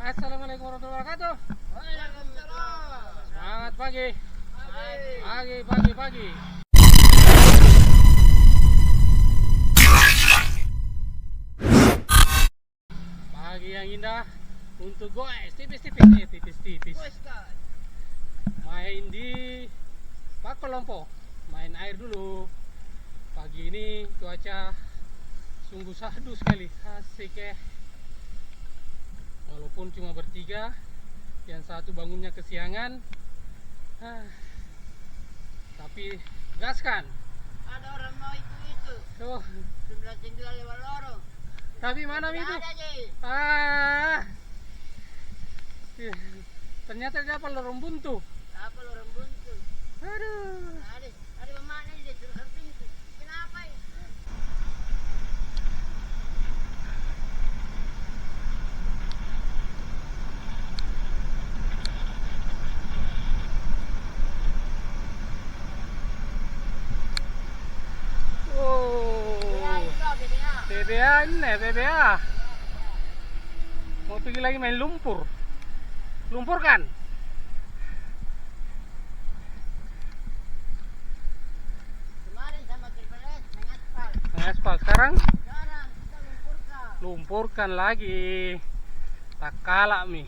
Assalamualaikum warahmatullahi wabarakatuh. Waalaikumsalam. Semangat pagi. Pagi. Pagi. Pagi yang indah untuk goes tipis. Wes, Kak. Main di Pak Kolompo. Main air dulu. Pagi ini cuaca sungguh syahdu sekali. Asik ya. Walaupun cuma bertiga, yang satu bangunnya kesiangan, tapi gaskan. Ada orang mau itu. Tuh, Sebelah tinggal lewat lorong. tapi mana Tidak itu? ada, Ji. Ih, ternyata dapat lorong buntu. Apa lorong buntu? Aduh. Ada mana di dekat pintu. Kenapa ya? Oh, TBA ini, TBA. Mau pergi lagi main lumpur. Lumpur kan? Kemarin sama Tripeles mengaspal. Mengaspal sekarang Sekarang kita lumpurkan. lumpurkan lagi. Tak kalah mi.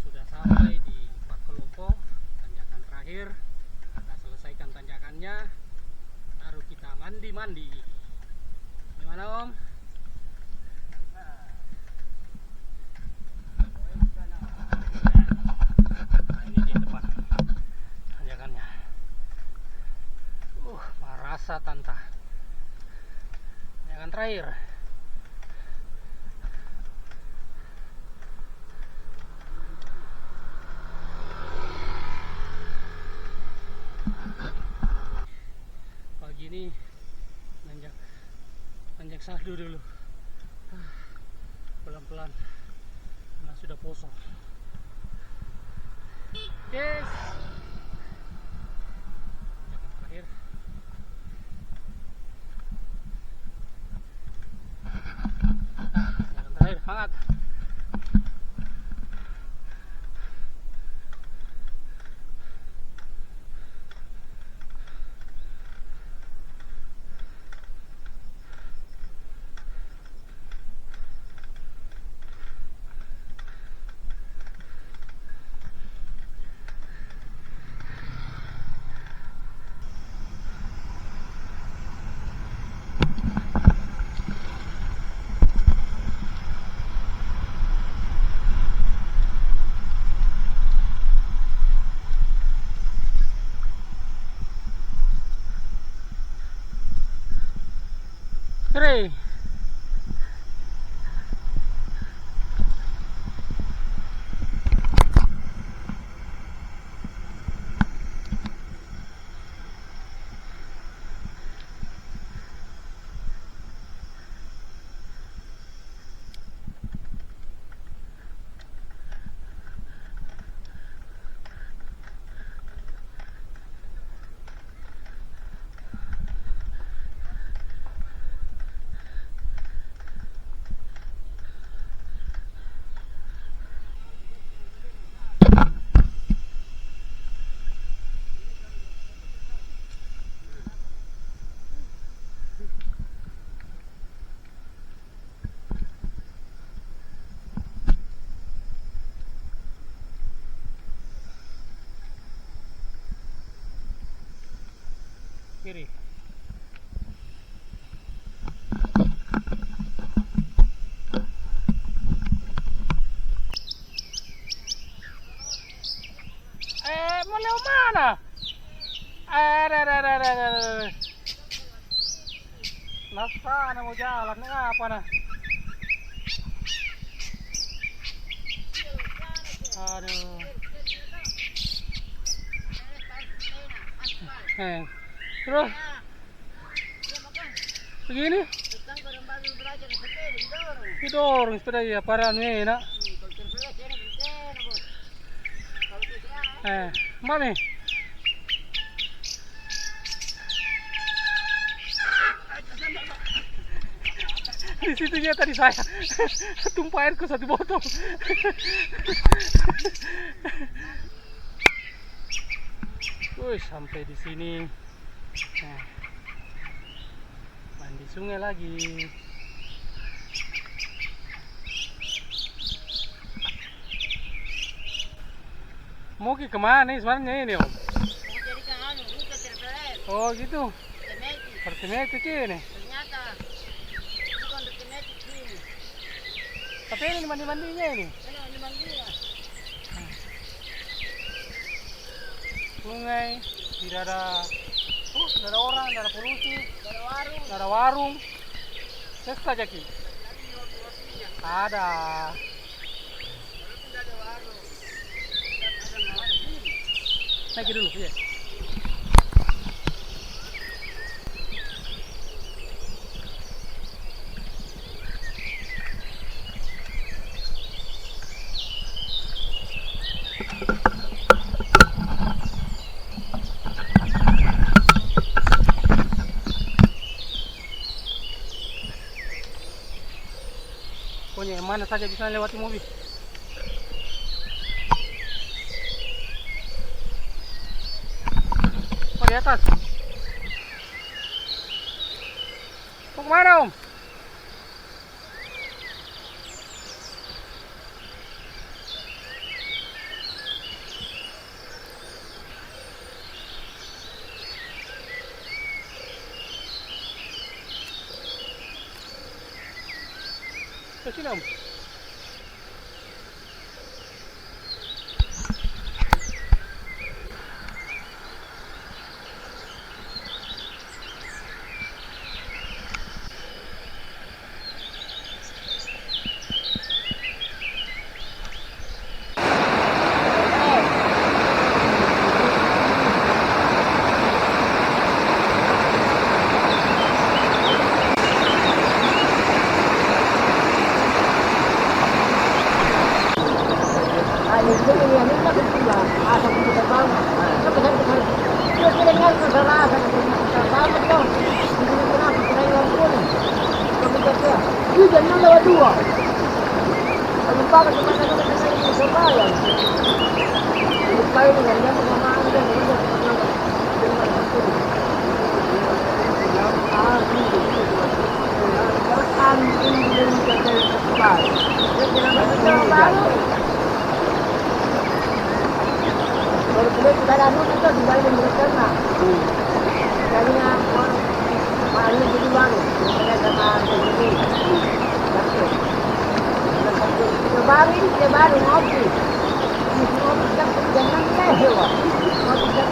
Sudah sampai di Pak Kolompo, tanjakan terakhir. Kita selesaikan tanjakannya, baru kita mandi. Gimana Om? Nah, ini dia depan tanjakannya. Marasa Tanta. Tanjakan terakhir. Pagi ini nanjak saldo dulu. Pelan-pelan karena sudah poso. Yes. Tanjakan terakhir. Tanjakan terakhir, semangat. Keren. Kiri. Mau lewat mana? Ada. Nah, sana mau jalan, apa nah? Aduh. Terus begini? Didorong sepeda ya, parahnya enak. Mami. Di situ ya tadi saya tumpah airku 1 botol. Wih, sampai di sini. Mandi sungai lagi. Mau ke kemana nih sebenarnya ini Om? Oh gitu. Pertemetik ini. Ternyata bukan ternyata ini. Tapi ini mandi-mandinya ini. Ini mandinya. Sungai, tidak ada, tidak ada orang, tidak ada polusi, Ada warung. tidak ada warung. Pesta Jaki. Ada. Tidak ada warung. Naik dulu ya. Pokoknya yang mana saja bisa lewati mobil. Oh, di atas. Mau kemana Om? Ke sini Om. Jangan lewat 2. Lupa ke mana ini Surabaya. Lupa ini kan dia pengamanan dan ini baru ngopi. Ngopi kan jangan lewat. Ngopi kan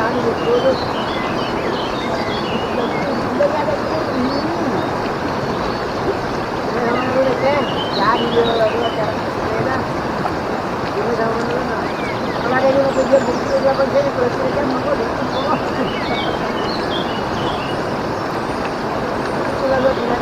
kami dulu. Dari ada ini. Sama dulu deh. Jadi dulu cara sepeda. Ini sama dulu. Kalau ada yang mau kerja bukti dia kerja terus kerja mau dulu. Lalu tidak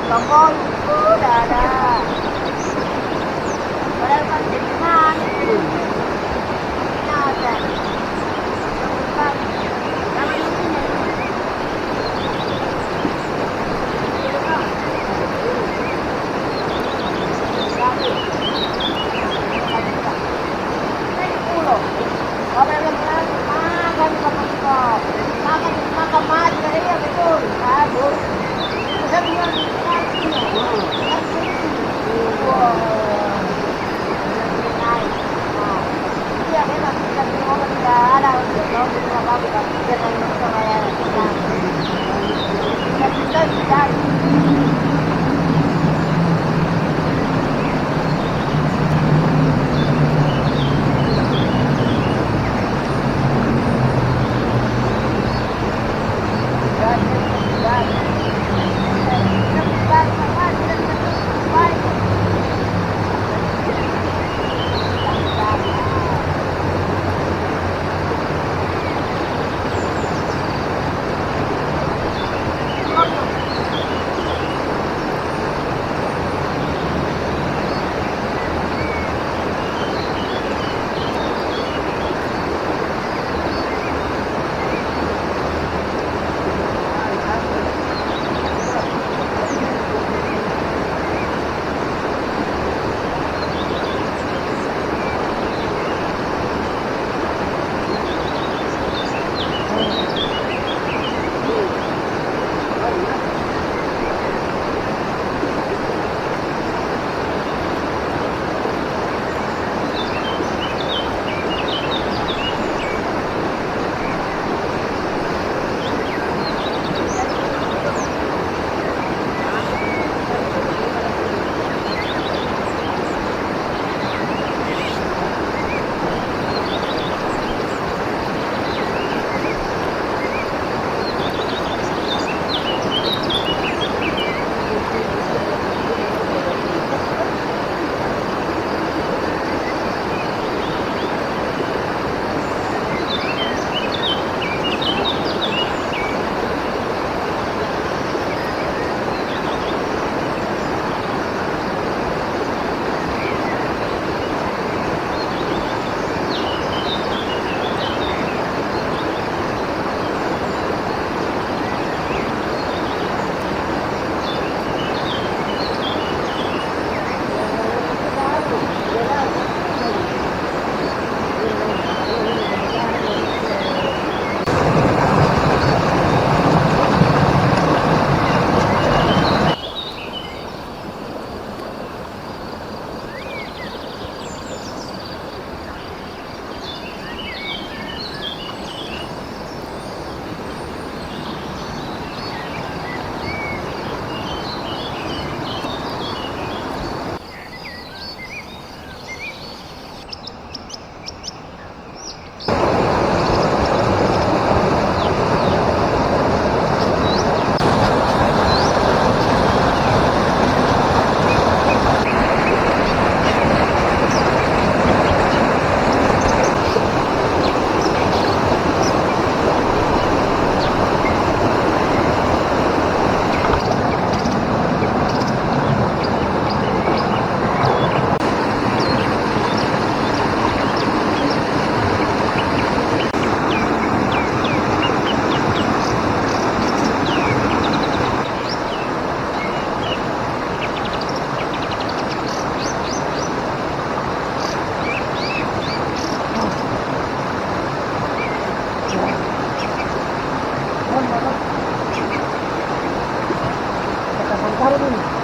Tombol udah ada. Padahal kan jadi mana? Ini ada. Nama ini. Apa yang makan makan makan mati dari dia betul. Aduh. Saya bilang wah. Iya, memang kita rin.